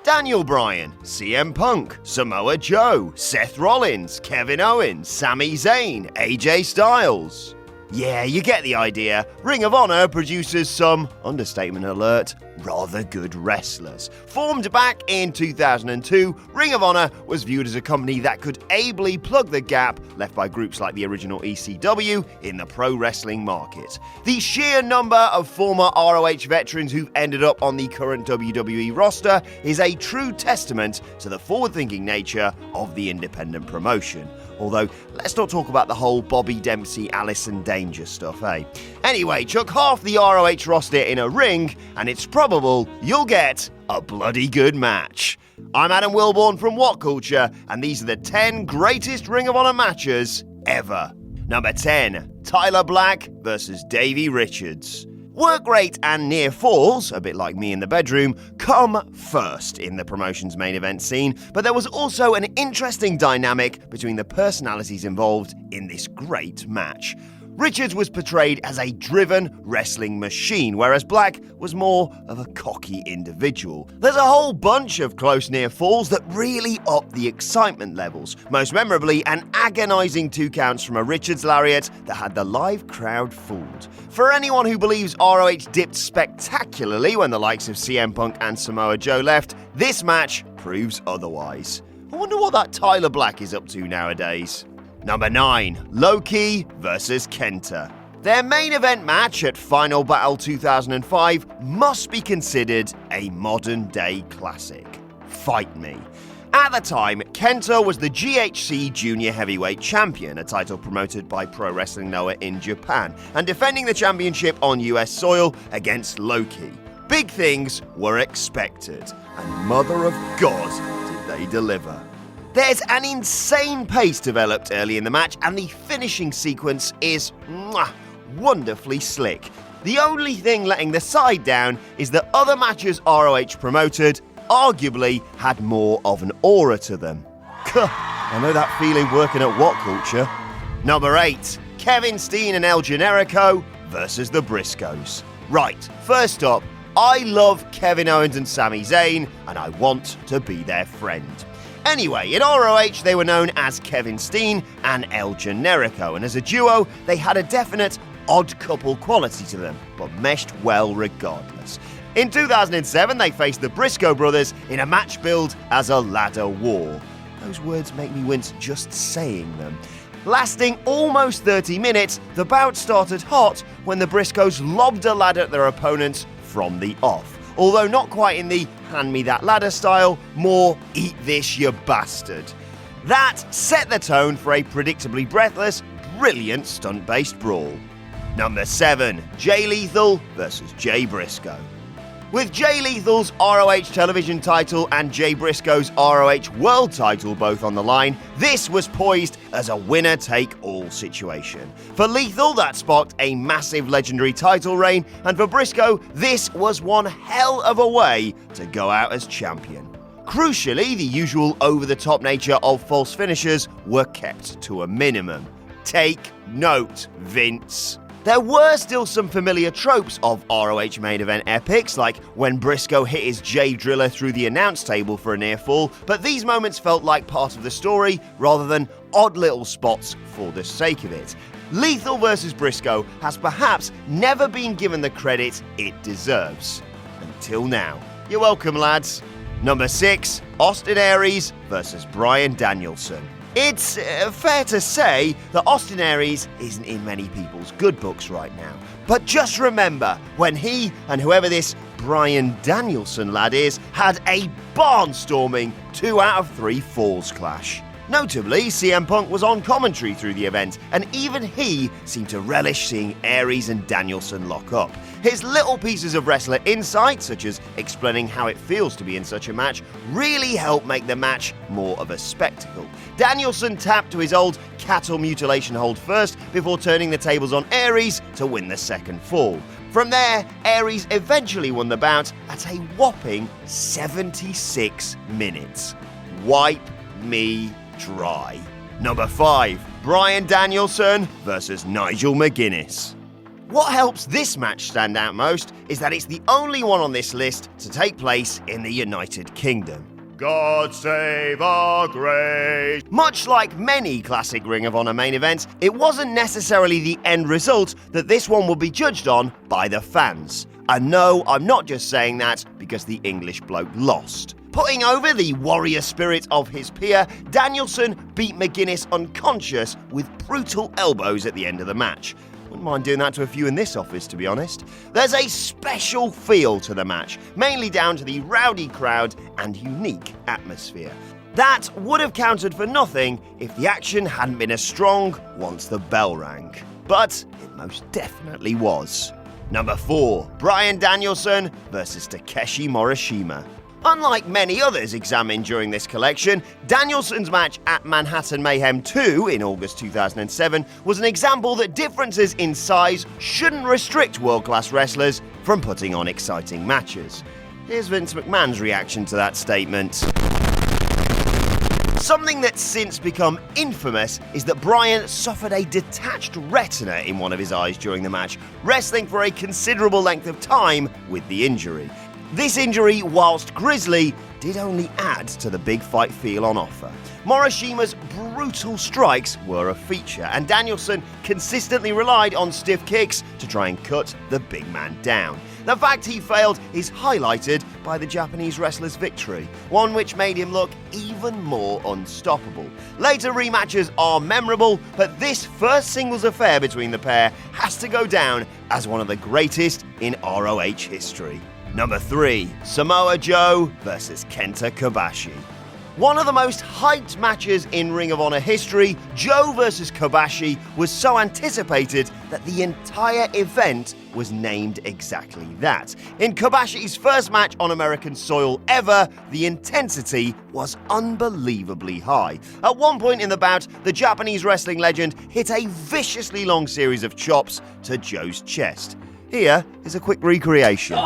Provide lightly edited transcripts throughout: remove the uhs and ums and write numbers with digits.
Daniel Bryan, CM Punk, Samoa Joe, Seth Rollins, Kevin Owens, Sami Zayn, AJ Styles. Yeah, you get the idea. Ring of Honor produces some, understatement alert, rather good wrestlers. Formed back in 2002, Ring of Honor was viewed as a company that could ably plug the gap left by groups like the original ECW in the pro wrestling market. The sheer number of former ROH veterans who've ended up on the current WWE roster is a true testament to the forward-thinking nature of the independent promotion. Although, let's not talk about the whole Bobby Dempsey, Allison Danger stuff, eh? Anyway, chuck half the ROH roster in a ring, and it's probable you'll get a bloody good match. I'm Adam Wilborn from WhatCulture, and these are the 10 greatest Ring of Honor matches ever. Number 10, Tyler Black versus Davey Richards. Work rate and near falls, a bit like me in the bedroom, come first in the promotion's main event scene, but there was also an interesting dynamic between the personalities involved in this great match. Richards was portrayed as a driven wrestling machine, whereas Black was more of a cocky individual. There's a whole bunch of close near falls that really up the excitement levels, most memorably an agonizing 2 counts from a Richards lariat that had the live crowd fooled. For anyone who believes ROH dipped spectacularly when the likes of CM Punk and Samoa Joe left, this match proves otherwise. I wonder what that Tyler Black is up to nowadays. Number 9, Low-Ki versus KENTA. Their main event match at Final Battle 2005 must be considered a modern-day classic. Fight me. At the time, KENTA was the GHC Junior Heavyweight Champion, a title promoted by Pro Wrestling Noah in Japan, and defending the championship on US soil against Low-Ki. Big things were expected, and mother of God, did they deliver. There's an insane pace developed early in the match, and the finishing sequence is wonderfully slick. The only thing letting the side down is that other matches ROH promoted arguably had more of an aura to them. I know that feeling working at WhatCulture. Number 8, Kevin Steen and El Generico versus the BRISCOES. Right, first up, I love Kevin Owens and Sami Zayn, and I want to be their friend. Anyway, in ROH they were known as Kevin Steen and El Generico, and as a duo they had a definite odd couple quality to them, but meshed well regardless. In 2007 they faced the Briscoe brothers in a match billed as a ladder war. Those words make me wince just saying them. Lasting almost 30 minutes, the bout started hot when the Briscoes lobbed a ladder at their opponents from the off. Although not quite in the hand me that ladder style, more eat this you bastard. That set the tone for a predictably breathless, brilliant stunt-based brawl. Number 7, Jay Lethal versus Jay Briscoe. With Jay Lethal's ROH television title and Jay Briscoe's ROH world title both on the line, this was poised as a winner-take-all situation. For Lethal, that sparked a massive legendary title reign, and for Briscoe, this was one hell of a way to go out as champion. Crucially, the usual over-the-top nature of false finishes were kept to a minimum. Take note, Vince. There were still some familiar tropes of ROH main event epics, like when Briscoe hit his Jay Driller through the announce table for a near fall, but these moments felt like part of the story rather than odd little spots for the sake of it. Lethal versus Briscoe has perhaps never been given the credit it deserves. Until now. You're welcome, lads. Number 6, Austin Aries versus Bryan Danielson. It's fair to say that Austin Aries isn't in many people's good books right now. But just remember, when he and whoever this Bryan Danielson lad is had a barnstorming 2 out of 3 falls clash. Notably, CM Punk was on commentary through the event, and even he seemed to relish seeing Aries and Danielson lock up. His little pieces of wrestler insight, such as explaining how it feels to be in such a match, really helped make the match more of a spectacle. Danielson tapped to his old cattle mutilation hold first before turning the tables on Aries to win the second fall. From there, Aries eventually won the bout at a whopping 76 minutes. Wipe me dry. Number 5, Bryan Danielson versus Nigel McGuinness. What helps this match stand out most is that it's the only one on this list to take place in the United Kingdom. God save our grace. Much like many classic Ring of Honor main events, it wasn't necessarily the end result that this one will be judged on by the fans. And no, I'm not just saying that because the English bloke lost. Putting over the warrior spirit of his peer, Danielson beat McGuinness unconscious with brutal elbows at the end of the match. Wouldn't mind doing that to a few in this office, to be honest. There's a special feel to the match, mainly down to the rowdy crowd and unique atmosphere. That would have counted for nothing if the action hadn't been as strong once the bell rang. But it most definitely was. Number 4, Bryan Danielson versus Takeshi Morishima. Unlike many others examined during this collection, Danielson's match at Manhattan Mayhem 2 in August 2007 was an example that differences in size shouldn't restrict world-class wrestlers from putting on exciting matches. Here's Vince McMahon's reaction to that statement. Something that's since become infamous is that Bryan suffered a detached retina in one of his eyes during the match, wrestling for a considerable length of time with the injury. This injury, whilst grisly, did only add to the big fight feel on offer. Morishima's brutal strikes were a feature, and Danielson consistently relied on stiff kicks to try and cut the big man down. The fact he failed is highlighted by the Japanese wrestler's victory, one which made him look even more unstoppable. Later rematches are memorable, but this first singles affair between the pair has to go down as one of the greatest in ROH history. Number 3, Samoa Joe versus Kenta Kobashi. One of the most hyped matches in Ring of Honor history, Joe versus Kobashi was so anticipated that the entire event was named exactly that. In Kobashi's first match on American soil ever, the intensity was unbelievably high. At one point in the bout, the Japanese wrestling legend hit a viciously long series of chops to Joe's chest. Here is a quick recreation.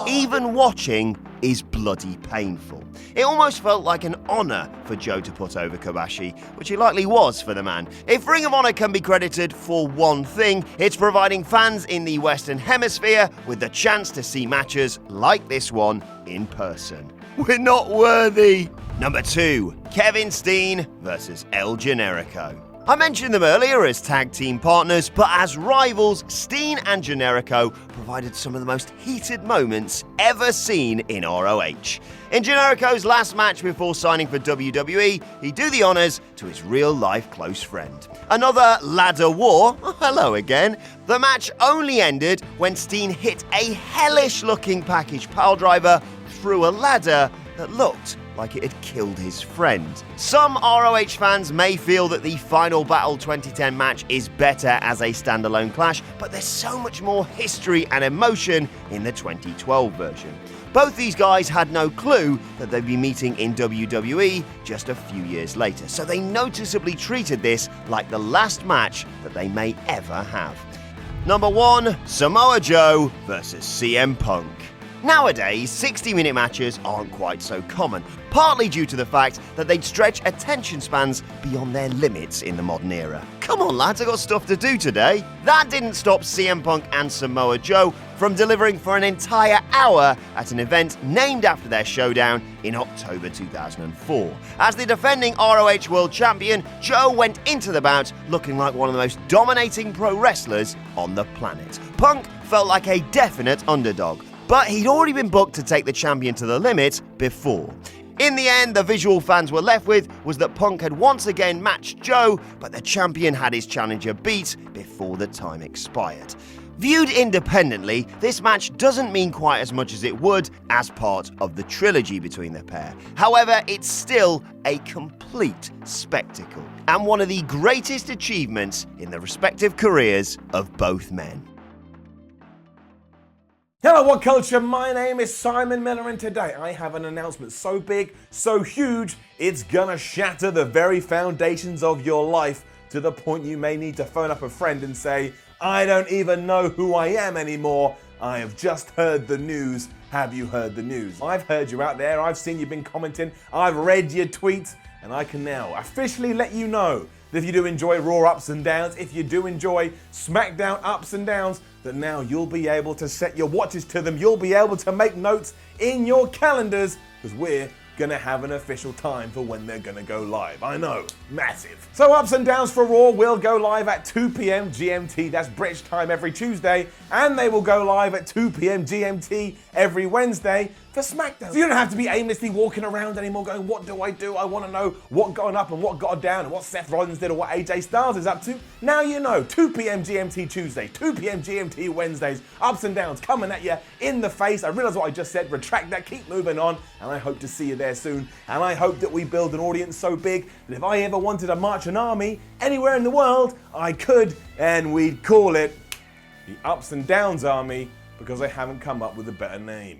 Even watching is bloody painful. It almost felt like an honour for Joe to put over Kobashi, which it likely was for the man. If Ring of Honor can be credited for one thing, it's providing fans in the Western Hemisphere with the chance to see matches like this one in person. We're not worthy! Number 2, Kevin Steen versus El Generico. I mentioned them earlier as tag team partners, but as rivals, Steen and Generico provided some of the most heated moments ever seen in ROH. In Generico's last match before signing for WWE, he'd do the honours to his real-life close friend. Another ladder war, hello again. The match only ended when Steen hit a hellish-looking package piledriver through a ladder that looked like it had killed his friend. Some ROH fans may feel that the Final Battle 2010 match is better as a standalone clash, but there's so much more history and emotion in the 2012 version. Both these guys had no clue that they'd be meeting in WWE just a few years later, so they noticeably treated this like the last match that they may ever have. Number 1, Samoa Joe versus CM Punk. Nowadays, 60-minute matches aren't quite so common, partly due to the fact that they'd stretch attention spans beyond their limits in the modern era. Come on lads, I got stuff to do today. That didn't stop CM Punk and Samoa Joe from delivering for an entire hour at an event named after their showdown in October 2004. As the defending ROH World Champion, Joe went into the bout looking like one of the most dominating pro wrestlers on the planet. Punk felt like a definite underdog, but he'd already been booked to take the champion to the limit before. In the end, the visual fans were left with was that Punk had once again matched Joe, but the champion had his challenger beat before the time expired. Viewed independently, this match doesn't mean quite as much as it would as part of the trilogy between the pair. However, it's still a complete spectacle, and one of the greatest achievements in the respective careers of both men. Hello WhatCulture, my name is Simon Miller and today I have an announcement so big, so huge, it's gonna shatter the very foundations of your life to the point you may need to phone up a friend and say, I don't even know who I am anymore, I have just heard the news. Have you heard the news? I've heard you out there. I've seen you've been commenting. I've read your tweets. And I can now officially let you know that if you do enjoy Raw ups and downs, if you do enjoy SmackDown ups and downs, that now you'll be able to set your watches to them. You'll be able to make notes in your calendars because we're gonna have an official time for when they're gonna go live. I know, massive. So Ups and Downs for Raw will go live at 2 p.m. GMT, that's British time every Tuesday, and they will go live at 2 p.m. GMT every Wednesday for SmackDown. So you don't have to be aimlessly walking around anymore going, what do? I want to know what got up and what got down and what Seth Rollins did or what AJ Styles is up to. Now you know, 2 p.m. GMT Tuesday, 2 p.m. GMT Wednesdays, Ups and Downs coming at you in the face. I realize what I just said, retract that, keep moving on, and I hope to see you there soon. And I hope that we build an audience so big that if I ever wanted to march an army anywhere in the world, I could, and we'd call it the Ups and Downs Army because I haven't come up with a better name.